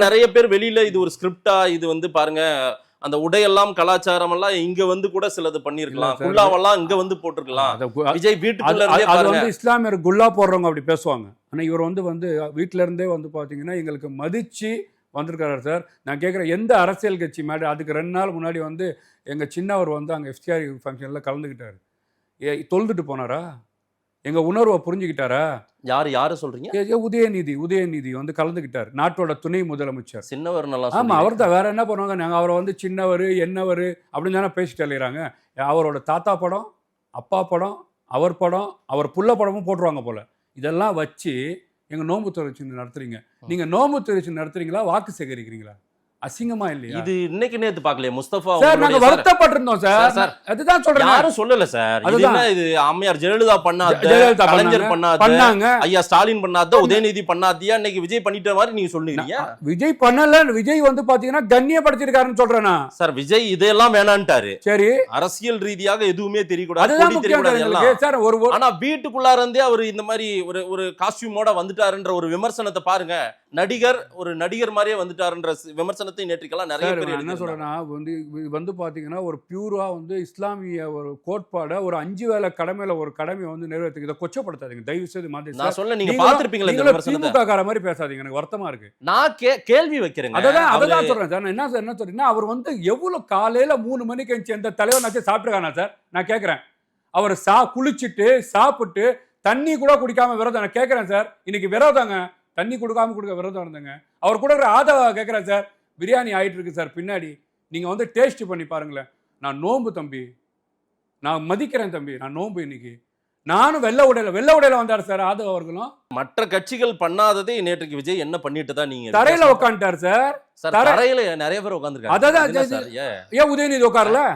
நிறைய பேர் வெளியில இது ஒரு ஸ்கிரிப்டா, இது வந்து பாருங்க அந்த உடையெல்லாம் கலாச்சாரம் எல்லாம் இங்க வந்து கூட சிலது பண்ணிருக்கலாம், குல்லாவெல்லாம் இங்க வந்து போட்டிருக்கலாம். விஜய் வீட்டுக்குள்ள இருந்தே அது பாருங்க. வந்து இஸ்லாமியர் குல்லா போடுறவங்க அப்படி பேசுவாங்க. ஆனா இவர் வந்து வீட்டுல இருந்தே வந்து பாத்தீங்கன்னா எங்களுக்கு மதிச்சு வந்திருக்காரு சார். நான் கேட்குறேன், எந்த அரசியல் கட்சி மேடை அதுக்கு 2 நாள் முன்னாடி வந்து எங்க சின்னவர் வந்து அங்க எஃப்சிஆர் ஃபங்க்ஷன்ல கலந்துக்கிட்டாரு. தொழுதுட்டு போனாரா? எங்க உணர்வை புரிஞ்சுக்கிட்டாரா? யாரு சொல்றீங்க? உதயநிதி வந்து கலந்துக்கிட்டார், நாட்டோட துணை முதலமைச்சர். சின்னவர் நல்லா ஆமா, அவர் தான். வேற என்ன பண்ணுவாங்க? நாங்க அவரை வந்து சின்னவர் என்னவர் அப்படின்னு தானே பேசிட்டு அலையிறாங்க. அவரோட தாத்தா படம், அப்பா படம், அவர் படம், அவர் புள்ள படமும் போட்டுருவாங்க போல. இதெல்லாம் வச்சு எங்க நோன்பு தொழிற்சி நடத்துறீங்க. நீங்க நோன்பு தொழிற்சி நடத்துறீங்களா, வாக்கு சேகரிக்கிறீங்களா? அசிங்கமா இல்லையா? இது இன்னைக்கு நேத்து பார்க்கலையே முஸ்தபா சார். நாங்க வருத்தப்பட்டிருந்தோம் சார். அதுதான் சொல்றேன். யாரும் சொல்லல சார். இது என்ன, இது அம்மையார் ஜெயலலிதா பண்ணாத, கலைஞர் பண்ணாத, ஐயா ஸ்டாலின் பண்ணாத, உதயநிதி பண்ணாதியா, இன்னைக்கு விஜய் பண்ணிட்ட மாதிரி நீங்க சொல்லுவீங்க. விஜய் பண்ணல. விஜய் வந்து பாத்தீங்கன்னா கண்ணியப்படுத்திருக்காருன்னு சொல்றேனா சார். விஜய் இதெல்லாம் வேணான்ட்டாரு. சரி, அரசியல் ரீதியாக எதுவுமே தெரியக்கூடாது சார். ஆனா வீட்டுக்குள்ளார இருந்தே அவர் இந்த மாதிரி ஒரு காஸ்டியூமோட வந்துட்டாருன்ற ஒரு விமர்சனத்தை பாருங்க. ஒரு நடிகர் மாதிரியே வந்துட்டாருன்ற விமர்சனத்தை நேற்றுக்கெல்லாம் நிறைய பேர் என்ன சொல்றேன்னா வந்து பாத்தீங்கன்னா ஒரு பியூரா வந்து இஸ்லாமிய ஒரு கோட்பாட ஒரு 5 வேளை கடமையில ஒரு கடமையை வந்து நிறைவேற்றுக்கு. இதை கொச்சப்படுத்தாதீங்க தயவு செய்து. நான் சொல்ல, நீங்க பாத்திருப்பீங்களா இந்த விமர்சனத்தை? திமுக கார மாதிரி பேசாதீங்க, எனக்கு வருத்தமா இருக்கு. நான் கேள்வி வைக்கிறேன். அதான் சொல்றேன் சார். என்ன சொல்றீங்கன்னா அவர் வந்து எவ்வளவு காலையில 3 மணிக்கு எந்த எந்த தலைவனாச்சும் சாப்பிட்டுருக்கானா சார்? நான் கேட்கிறேன். அவர் குளிச்சுட்டு சாப்பிட்டு தண்ணி கூட குடிக்காம விரதம். நான் கேட்கிறேன் சார், இன்னைக்கு விரதங்க, தண்ணி கொடுக்க விரதம் இருந்தங்க. அவர் கூட ஆதரவா கேட்கிறேன் சார். பிரியாணி ஆயிட்டு இருக்கு சார் பின்னாடி, நீங்க வந்து டேஸ்ட் பண்ணி பாருங்களேன். நான் நோம்பு தம்பி, நான் மதிக்கிறேன் தம்பி, நான் நோம்பு. இன்னைக்கு நானும் வெள்ள உடையில வந்தார் சார் ஆதவ் அவர்களும். மற்ற கட்சிகள் பண்ணாததே நேற்றுக்கு விஜய் என்ன பண்ணிட்டு தான் நீங்க தரையில உட்காந்துட்டார் சார். தரையில நிறைய பேர் உட்காந்துருக்காங்க. அதான் ஏன் உதயநிதி உட்காரல?